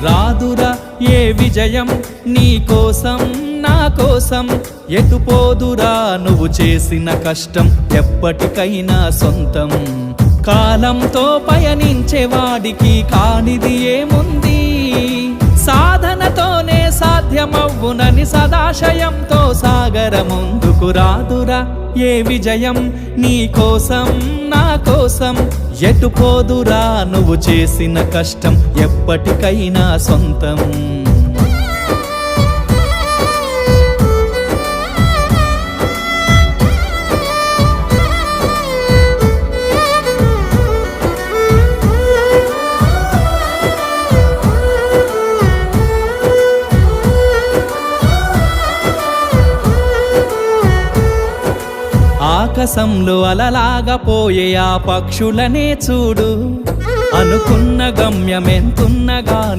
రాదురా ఏ విజయం నీ కోసం నా కోసం, ఎటుపోదురా నువ్వు చేసిన కష్టం ఎప్పటికైనా సొంతం. కాలంతో పయనించే వాడికి కానిది ఏముంది, సాధనతోనే సాధ్యమవ్వునని సదాశయంతో సాగర ముందుకు. రాదురా ఏ విజయం నీ కోసం నా కోసం, ఎటుపోదురా నువ్వు చేసిన కష్టం ఎప్పటికైనా సొంతం. ఆకాశంలో అలలాగా పోయే ఆ పక్షులనే చూడు, అనుకున్న గమ్యమెంతున్నగా